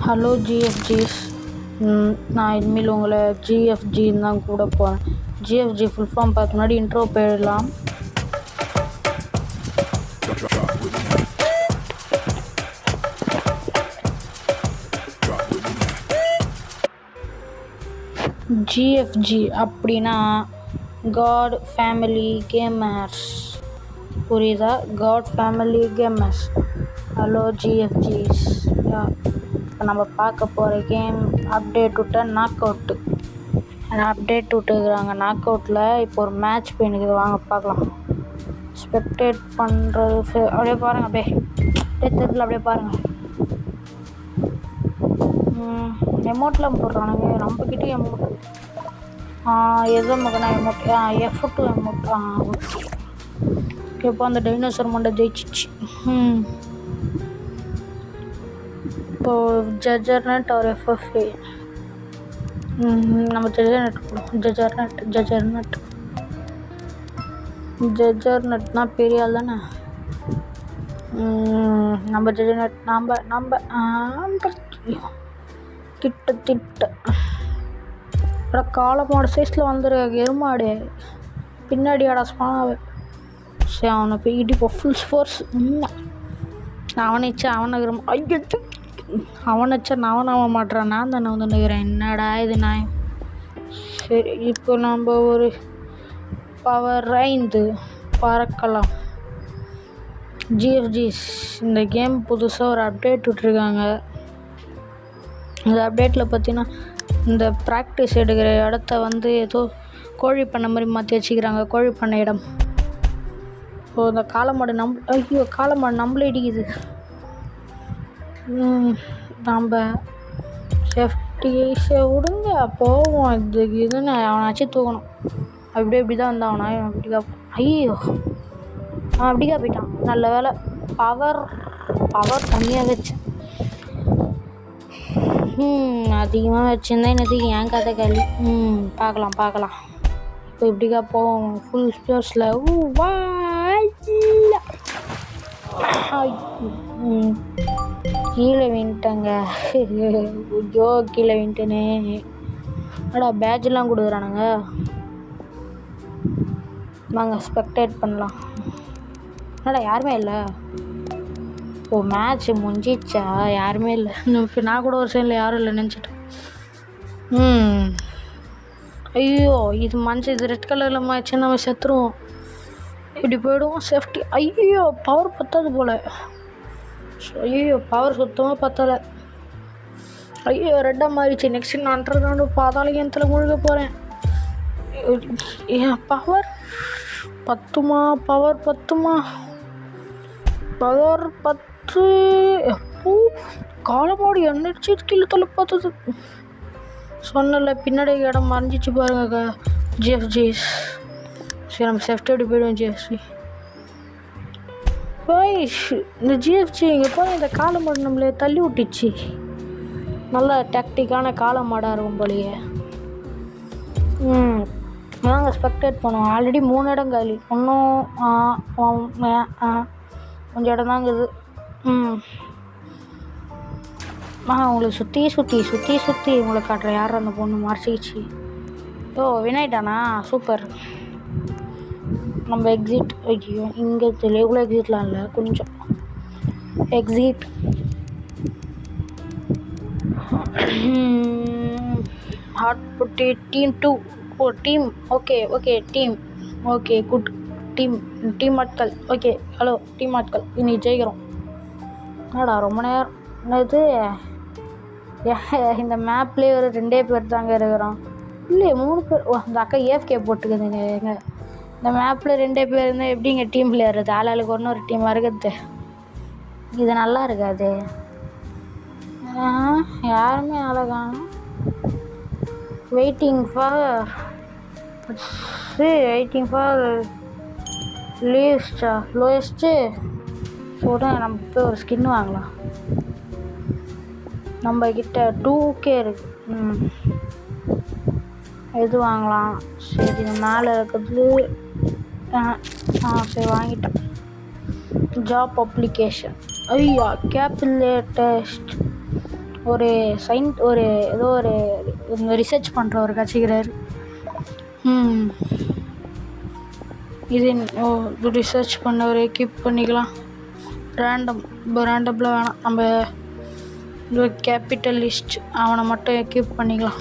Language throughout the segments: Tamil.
ஹலோ ஜிஎஃப்ஜிஸ். நான் இனிமேல் உங்களை ஜிஎஃப்ஜின்னு தான் கூட போகிறேன். ஜிஎஃப்ஜி ஃபுல் ஃபார்ம் பார்த்து முன்னாடி இன்ட்ரோ போயிடலாம். ஜிஎஃப்ஜி அப்படின்னா காட் ஃபேமிலி கேமர்ஸ். புரியுதா? God family gamers. Hello GFGs. இப்போ நம்ம பார்க்க போகிற கேம் அப்டேட் விட்ட நாக் அவுட்டு. அப்டேட் விட்டுருக்குறாங்க நாக் அவுட்டில். இப்போ ஒரு மேட்ச் போயினுக்குது, வாங்க பார்க்கலாம். ஸ்பெக்டேட் பண்ணுறது அப்படியே பாருங்கள், அப்படியே தெரியல, அப்படியே பாருங்கள். எமௌண்ட்லாம் போடுறானுங்க நம்மக்கிட்டே. எமௌண்ட் எதோ மகனா எமௌண்ட் F2 எமௌண்ட். ஓகே. இப்போ அந்த டைனோசர் மண்டை ஜெயிச்சிச்சு. இப்போது ஜஜர்நட் ஒரு FFA. நம்ம ஜஜர்நட்னா பெரிய ஆள் தானே. நம்ம ஜஜர்நட் நம்ம திட்ட காலமாடு சைஸில் வந்துருக்கு எருமாடு பின்னாடி ஸ்பானாவே. சரி, அவனை போய் இடிப்போ ஃபுல் ஃபோர்ஸ். அவனைச்சா அவனச்சா நான் ஆக மாட்டேறான். நான் தானே வந்து நினைக்கிறேன். என்னடா இது நான். சரி, இப்போ நம்ம ஒரு பவர் 5 பறக்கலாம். ஜிஎஃப்ஜிஸ், இந்த கேம் புதுசாக ஒரு அப்டேட் விட்ருக்காங்க. இந்த அப்டேட்டில் பார்த்தீங்கன்னா இந்த ப்ராக்டிஸ் எடுக்கிற இடத்த வந்து ஏதோ கோழி பண்ணை மாதிரி மாற்றி வச்சுக்கிறாங்க. கோழி பண்ணை இடம். இப்போ இந்த காளமாடு காளமாடு நம்மளே இடிக்குது. நம்ம சேஃப்டிஸை விடுங்க, போவோம். இதுன்னு அவனாச்சும் தூக்கணும். இப்படி தான் வந்தான் அவனா. அப்படிக்கா அப்படிக்கா போயிட்டான். நல்ல வேலை பவர் கம்மியாக வச்சு அதிகமாக வச்சுருந்தா என்னதுக்கு என் கதை கேள்வி. பார்க்கலாம். இப்போ இப்படிக்கா போவோம் ஃபுல் ஸ்போர்ட்ஸில். கீழே வின்ட்டேங்க. கீழே வின்ட்டேனே. பேட்ஜெலாம் கொடுக்குறானுங்க. வாங்க ஸ்பெக்டேட் பண்ணலாம். யாருமே இல்லை. மேட்ச் முடிஞ்சிச்சா? யாருமே இல்லை. இப்போ நான் கூட ஒரு சைடில் யாரும் இல்லை நினச்சிட்டேன். ஐயோ, இது மஞ்சள், இது ரெட் கலரில் மாறிச்சு. நம்ம செத்துருவோம். இப்படி போய்டுவோம். சேஃப்டி. ஐயோ, பவர் பத்தாது போல். பவர் சுத்தமாக பத்தலை. ரெட்டாக மாறிச்சு. நெக்ஸ்ட் நான் பாதாளத்தில் முழுக போகிறேன். பவர் பத்துமா? பவர் 10. எப்போ காலமாடு எண்ணெச்சு கீழே தள்ள பார்த்தது. சொன்னல பின்னாடி இடம் மறைஞ்சிச்சு பாருங்க. ஜிஎஃப்ஜிஸ். சரி, நம்ம சேஃப்டி அப்படி போய்டுவோம். ஜிஎஃப்ஜி இந்த ஜிஎஃப்ஜி இங்கே போனால் இந்த காளமாடு நம்மளே தள்ளி விட்டுச்சு. நல்ல டாக்டிக்கான காளமாடாக இருக்கும் போலையே. நாங்கள் ஸ்பெக்டேட் பண்ணுவோம். ஆல்ரெடி 3 இடம் காலி. இன்னும் கொஞ்சம் இடம் தாங்க இது. உங்களுக்கு சுற்றி உங்களை காட்டுற யார் அந்த பொண்ணு மறைச்சிக்கிச்சு. வினாயிட்டானா? சூப்பர். நம்ம எக்ஸிட். ஐயோ, இங்கே தெரியல. இவ்வளோ எக்ஸிட்லாம் இல்லை, கொஞ்சம் எக்ஸிட். ஹாட் புட்டி team 2. Team. Okay team. Okay, good team ஆட்கள். ஓகே, ஹலோ டீம் ஆட்கள், இன்னைக்கு ஜெயிக்கிறோம். ரொம்ப நேரம் என்னது. இந்த மேப்லேயே ஒரு 2 பேர் தாங்க இருக்கிறோம். இல்லையே 3 பேர். இந்த அக்கா ஏஃப்கே போட்டுக்குதுங்க. இந்த மேப்பில் 2 பேர் இருந்தால் எப்படிங்க டீம் விளையாடுறது? ஆளுக்கு ஒரு டீமாக இருக்குது. இது நல்லா இருக்காது. யாருமே அழகான வெயிட்டிங் ஃபார் லோயஸ்ட்டு. சொல்கிறேன், நம்ம போய் ஒரு ஸ்கின் வாங்கலாம். நம்மக்கிட்ட 2K இருக்குது. எது வாங்கலாம்? சரி, இது மேலே இருக்கிறது. சரி, வாங்கிட்டேன். Job application. கேப் லேட்டஸ்ட். ஒரு ஏதோ ஒரு ரிசர்ச் பண்ணுறவர் கட்சிக்கிறாரு. இது ரிசர்ச் பண்ணவரை கீப் பண்ணிக்கலாம். ரேண்டமில் வேணாம், நம்ம கேபிட்டலிஸ்ட் அவனை மட்டும் கீப் பண்ணிக்கலாம்.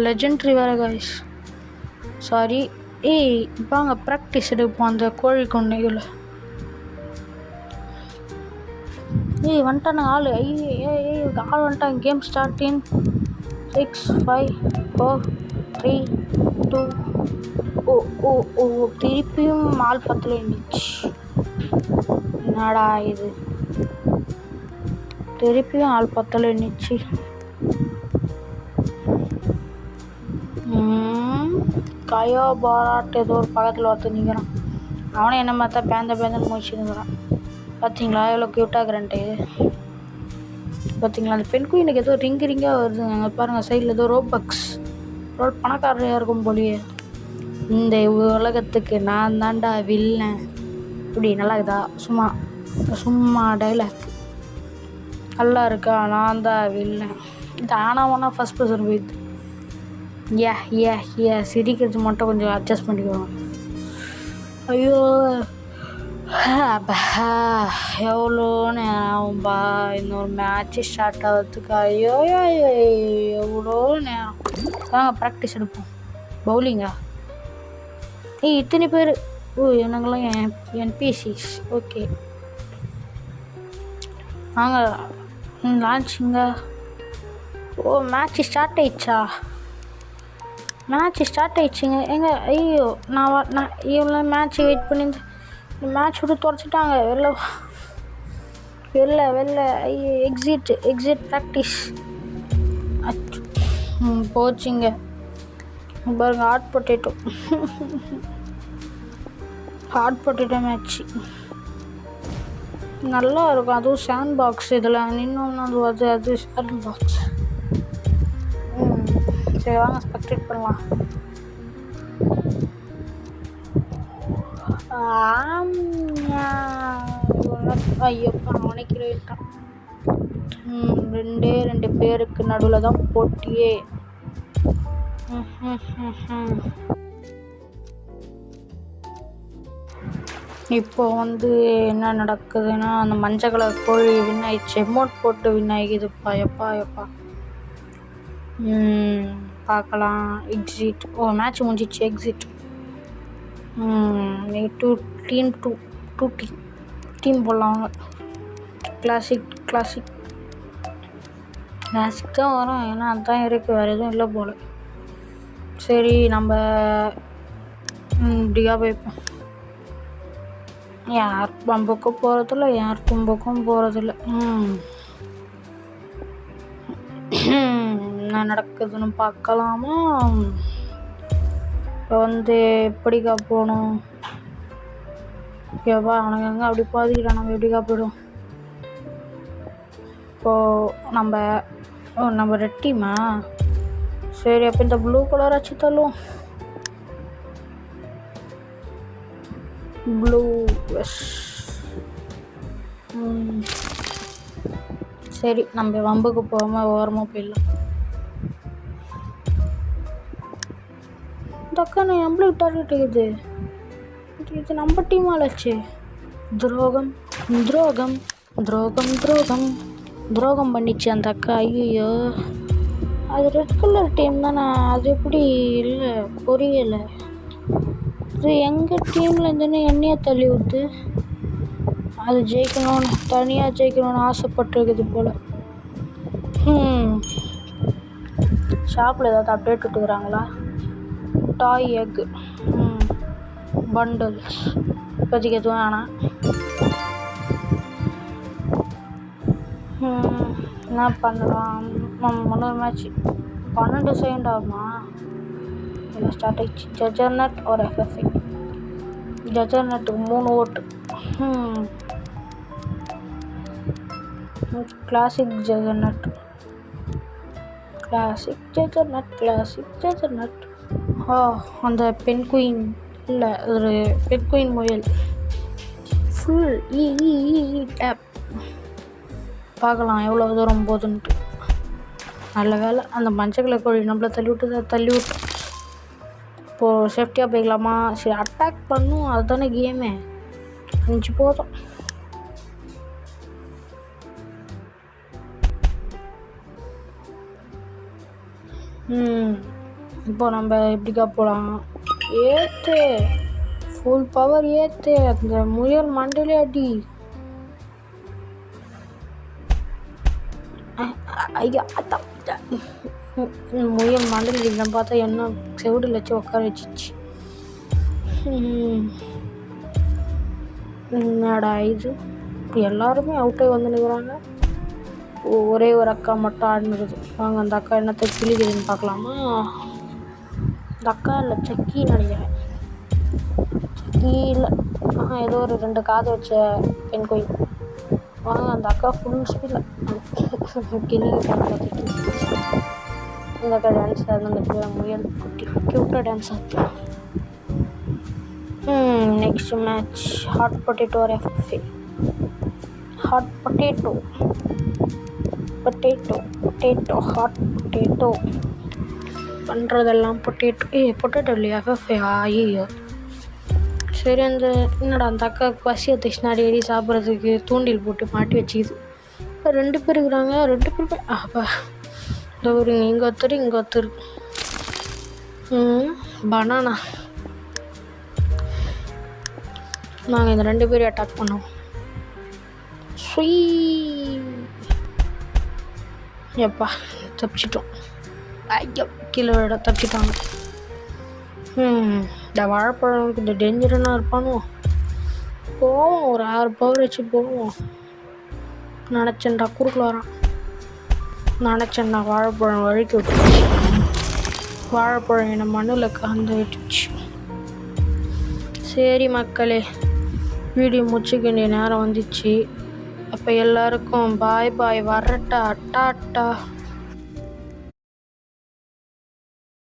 லெஜெண்ட்ரி வேறு காய்ஸ். சாரி. வாங்க ப்ராக்டிஸ் எடுப்போம் அந்த கோழி கொண்டைகள். வந்துட்டானுங்க ஆள். ஆள் வந்துட்டாங்க. Game start in 6 5 4 3 2. திருப்பியும் ஆள் 10 இருந்துச்சு. என்னடா இது, திருப்பியும் ஆள் 10 இருந்துச்சு. கயோ பாராட்டு ஏதோ ஒரு பக்கத்தில் ஒருத்தர் நிற்கிறான். அவனே என்ன பார்த்தா பேந்தன்னு முடிச்சுருக்கிறான். பார்த்தீங்களா எவ்வளோ க்யூட்டாகிறன்ட்டு? பார்த்தீங்களா அந்த பெண் குயினுக்கு ஏதோ ரிங்காக வருதுங்க. அங்கே பாருங்கள் சைடில் ஏதோ ரோபக்ஸ் பணக்காரரையாக இருக்கும் போலியே. இந்த உலகத்துக்கு நான் தாண்டா வில்லன். இப்படி நல்லா இருக்குதா? சும்மா டைலாக் நல்லா இருக்கா? நான் தான் வில்லன். இது ஆனால் ஃபஸ்ட் பர்சன் போயிடுது. சிரிக்கிறது மட்டும் கொஞ்சம் அட்ஜஸ்ட் பண்ணிக்குவோம். ஐயோ எவ்வளோ நேரம் ஆகும்பா இன்னொரு மேட்ச்சு ஸ்டார்ட் ஆகிறதுக்கு? ஐயோ எவ்வளோ நேரம். வாங்க ப்ராக்டிஸ் எடுப்போம். பவுலிங்கா? இத்தனை பேர். எனங்கெல்லாம் என்பிசிஸ். ஓகே வாங்க லான்ச்சிங்க. மேட்ச்சு ஸ்டார்ட் ஆயிடுச்சா? மேட்ச்சு ஸ்டார்ட் ஆயிடுச்சுங்க. ஐயோ நான் இவ்வளோ மேட்ச்சு வெயிட் பண்ணியிருந்தேன். மேட்ச் விட்டு துடைச்சிட்டாங்க. வெளில ஐயோ எக்ஸிட் ப்ராக்டிஸ் போச்சுங்க. பாருங்க ஹாட் பொட்டேட்டோ மேட்ச்சு நல்லா இருக்கும். அதுவும் சாண்ட் பாக்ஸ். இதில் இன்னொன்று அது சாண்ட் பாக்ஸ். சரி வாங்க ஸ்பெக்டேட் பண்ணலாம். ஐயப்பா அவனை கீழே விட்டான். 2 பேருக்கு நடுவில் தான் போட்டியே. இப்போ என்ன நடக்குதுன்னா அந்த மஞ்சள் கலர் கோழி வின் ஆயிடுச்சு. எமௌண்ட் போட்டு வின் ஆகிக்குதுப்பா. எப்பா பார்க்கலாம். எக்ஸிட். மேட்ச் முடிஞ்சிச்சு. எக்ஸிட். டூ டீம் போடலாம். அவங்க கிளாசிக் தான் வரும். ஏன்னா அதுதான் இருக்குது, வேறு எதுவும் இல்லை போல். சரி நம்ம இப்படியா போய்ப்போம். யார் பம்புக்கும் போகிறதில்ல, யார் தும்புக்கும் போகிறதில்ல. என்ன நடக்குதுன்னு பார்க்கலாமா? இப்போ எப்படிக்கா போகணும்? ஓகேவா? அவனுங்க எங்கே அப்படி பாதிக்கிட்டா நம்ம எப்படிக்கா போய்டும்? இப்போது நம்ம ரெட் டீமா? சரி அப்போ இந்த ப்ளூ கலர் வச்சு தள்ளுவோம். ப்ளூ சரி நம்ம வம்புக்கு போகாமல் ஓரமாக போயிடலாம். இந்த அக்கா நான் நம்மளுக்கு டார்கெட் இருக்குது. இது நம்ம டீம் ஆளாச்சு. துரோகம் பண்ணிச்சு அந்த அக்கா. ஐயோ அது ரெட் கலர் டீம் தானே, அது எப்படி இல்லை புரியலை. அது எங்கள் டீமில் இருந்துன்னு எண்ணெயை தள்ளி விட்டு அது தனியாக ஜெயிக்கணும்னு ஆசைப்பட்டுருக்குது போல். ஷாப்பில் ஏதாவது அப்டேட் விட்டுக்கிறாங்களா? டாய் எக் பண்டல்ஸ் இப்போதைக்கு எதுவும் வேணாம். என்ன பண்ணலாம்? இன்னொரு மேட்ச் 12 செகண்ட் ஆகுமா? இல்லை ஸ்டார்ட் ஆகிடுச்சு. ஜஜர்நட் ஒரு எஃப்எஃப்ஐ. ஜஜர்நட்டுக்கு 3 ஓட்டு. கிளாசிக் ஜஜர்நட். அந்த பெண் குயின் இல்லை, ஒரு பெண் குயின் முயல். ஃபுல் டேப் பார்க்கலாம் எவ்வளோ தூரம் போகுதுன்ட்டு. நல்ல வேலை அந்த மஞ்சள் கலர் கோழி நம்மளை தள்ளி விட்டு இப்போது சேஃப்டியாக போய்க்கலாமா? சரி அட்டாக் பண்ணும், அதுதானே கேமு. 5 போதும். இப்போ நம்ம எப்படிக்கா போகலாம்? ஏற்று ஃபுல் பவர் ஏற்று அந்த முயல் மண்டலே அடி. ஐயா முயல் மண்டல் அடிக்கிறேன் பார்த்தா என்ன செவிடில் வச்சு உட்கார வச்சிச்சு. என்னடா இது, எல்லாருமே அவுட்டாகி வந்துன்னுக்குறாங்க. ஒரே ஒரு அக்கா மட்டும் ஆடினுக்குது. வாங்க அந்த அக்கா என்னத்தை கிளிக்குதுன்னு பார்க்கலாமா? இந்த அக்கா இல்லை சக்கின்னு நினைக்கிறேன். சக்கி இல்லை, ஏதோ ஒரு 2 காது வச்ச பெண் கோயில். வாங்க அந்த அக்கா ஃபுல் ஸ்பீடில் கிளி பார்த்துட்டு இந்த அக்கா டான்ஸ் ஆடுது. அந்த முயல் குட்டி க்யூட்டாக டான்ஸ் ஆடுது. Next match hot potato or FFA. Hot potato hot potato பண்ணுறதெல்லாம் பொட்டேட்டோ இல்லையா FFA? ஐயோ சரி. என்னடா அந்த அக்கா பசி எடுத்துச்சுனா டெய்லி சாப்பிட்றதுக்கு தூண்டில் போட்டு மாட்டி வச்சுக்குது. 2 பேர் இருக்கிறாங்க. 2 பேருமே அப்பா இந்த ஒரு இங்கே ஒருத்தர் பனானா. நாங்கள் இந்த 2 பேரையும் அட்டாக் பண்ணோம். எப்பா தப்பிச்சிட்டோம். ஐயோ கீழே தப்பிச்சிட்டாங்க. இந்த வாழைப்பழம் இந்த டேஞ்சரானா இருப்பானோ. போவோம் ஒரு 6 பவர் வச்சு போவோம். நினச்சேன்டா குறுக்கில் வரான். நினச்சேன்டா வாழைப்பழம் வழுக்கி விட்டுச்சு. வாழைப்பழம் என்னை மண்ணில் கலந்து விட்டுச்சு. சரி மக்களே, வீடியோ முடிச்சுக்க வேண்டிய நேரம் வந்துச்சு. அப்போ எல்லாருக்கும் பாய், வரட்டா, டாட்டா.